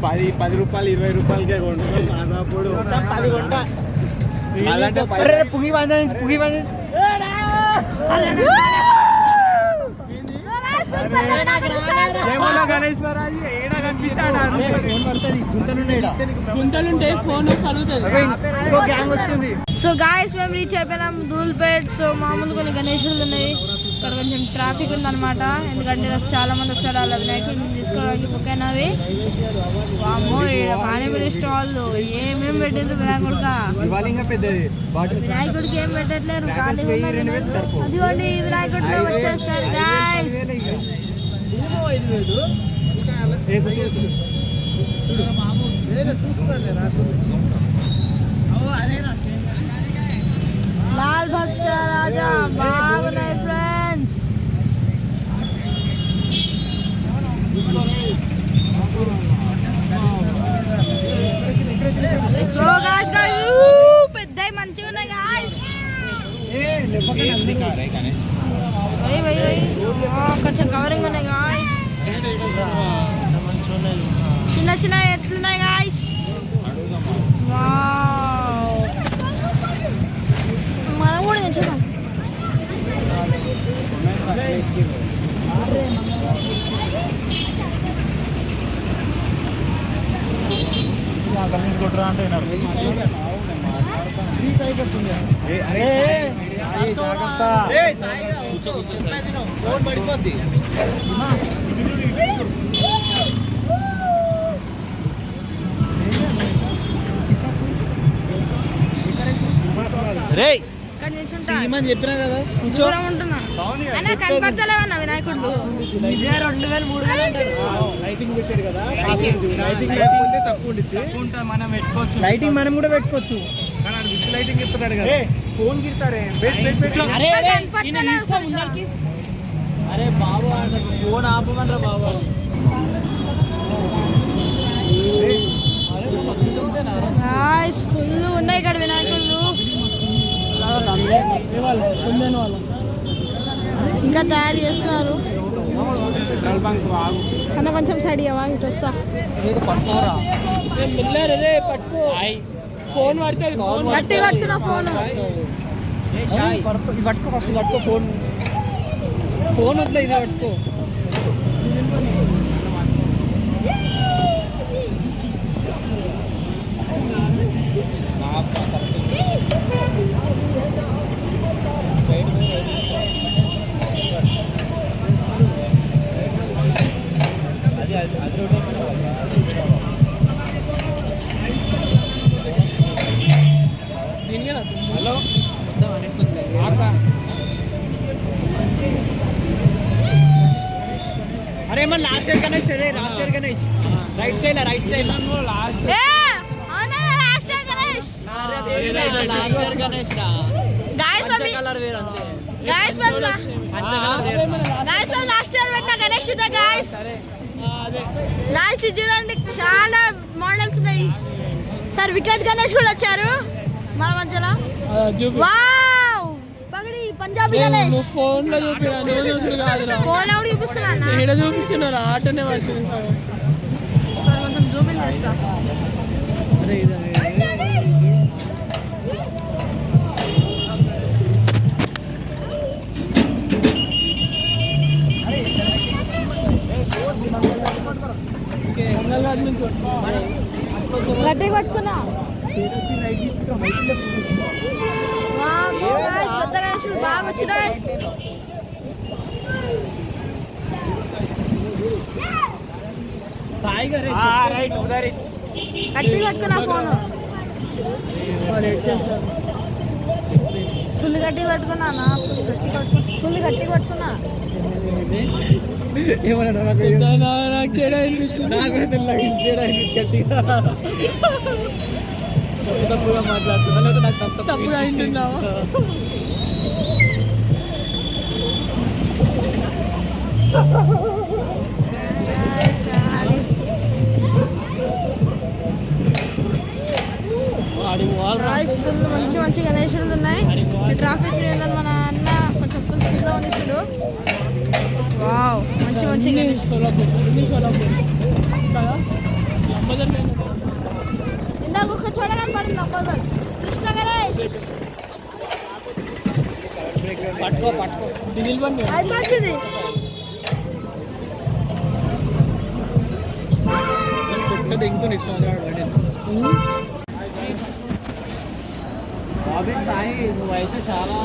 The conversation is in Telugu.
10 రూపాయలు 20 రూపాయలకే కొంటాం. అన్నప్పుడు 10 కొంటా. పుగి గణేశ్వరాజు ఏడా కనిపిస్తాడు. గుంతలుంటాయి, ఫోన్ కలుగుతుంది. సో గాయస్ మేము రీచ్ అయిపోయినాం ధూల్పేట్. సో మామూలు కొన్ని గణేశులు ఉన్నాయి. ఇక్కడ కొంచెం ట్రాఫిక్ ఉందన్నమాట, ఎందుకంటే చాలా మంది వచ్చారు అలా వినాయకుడిని తీసుకోవడానికి బుక్ అయినవి. వామ్మో పానీపూరి స్టాల్ ఏమేమి పెట్టిండ్రు వినాయకుడిగా. వినాయకుడికి ఏం పెట్టట్లేరు, ఖాళీ అదిగోండి వినాయకుడిలో వచ్చేస్తారు గాయస్. లాల్ భక్త రాజా బాగున్నాయి ఫ్రెండ్స్. పెద్ద మంచిగా ఉన్నాయి గాయ్స్. కొంచెం కవరింగ్ ఉన్నాయి గాయ్స్. చిన్న చిన్న ఎట్లున్నాయి గాయ్స్. మనం కూడా తెచ్చుకోం. చెప్పినా కదా దూరం ఉంటున్నా కనపడతలేవన్నా వినాయకుడు. 2000-3000 లైటింగ్ పెట్టాడు కదా. లైటింగ్ లేకపోతే తక్కువ ఉంటుంది. మనం పెట్టుకోవచ్చు, లైటింగ్ మనం కూడా పెట్టుకోవచ్చు. కానీ విత్ లైటింగ్ ఇస్తున్నాడు కదా. ఫోన్ గిడతారే. అరే బాబు ఫోన్ ఆపమనరా బాబు. ఫుల్ ఉన్నాయి ఇక్కడ వినాయకుడు. ఇంకా తయారు చేస్తున్నారు. అన్న కొంచెం సైడ్ ఇవ్వవా, ఇటు వస్తా. ఫోన్ పడుతుంది, గట్టి కట్టున్నా ఫోన్. పట్టుకో ఫస్ట్, పట్టుకో ఫోన్. ఫోన్ వద్ద ఇదే పట్టుకో. హలో అరే మన లాస్ట్ ఇయర్ గణేష్ రే, last year Ganesh right side right side last year Ganesh రా. కలర్ వేరు అంతే. గాయ్స్ మేము లాస్ట్ ఇయర్ పెట్టిన గణేష్ ఇదే గాయ్స్. గాయ్స్ ఇది చూడండి చాలా మోడల్స్ ఉన్నాయి. సార్ వికెట్ గణేష్ కూడా వచ్చారు మన మధ్యలో. వావ్ పగడి పంజాబీ గణేష్. ఫోన్ లో చూపిరా, నువ్వు చూసుడు కాదురా. ఫోన్ ఎవడు చూపిస్తున్నా, ఏడ చూపిస్తున్నారు, ఆటనే పడుతుంది సార్. సార్ కొంచెం జూమ్ ఇన్ చేస్తా. గట్టి పట్టుకున్నా. పెద్ద గణేషులు బాగా వచ్చినాయి. గట్టి పట్టుకున్నా ఫోన్. ఫుల్ గట్టి పట్టుకున్నా, ఫుల్ గట్టి పట్టుకున్నా. తప్పుగా మాట్లాడుతున్నా, లేదా నాకు తప్పుగా అయింటున్నావా? ఫుల్ మంచి మంచి గణేశులు ఉన్నాయి. ట్రాఫిక్ మన అన్న కొంచెం ఫుల్గా ఉంది. వావ్ మంచి మంచి ఇందాక ఒక చోట కనపడింది లంబోదర్ కృష్ణ గణేష్ అయిపోతుంది సాయి నువ్వైతే చాలా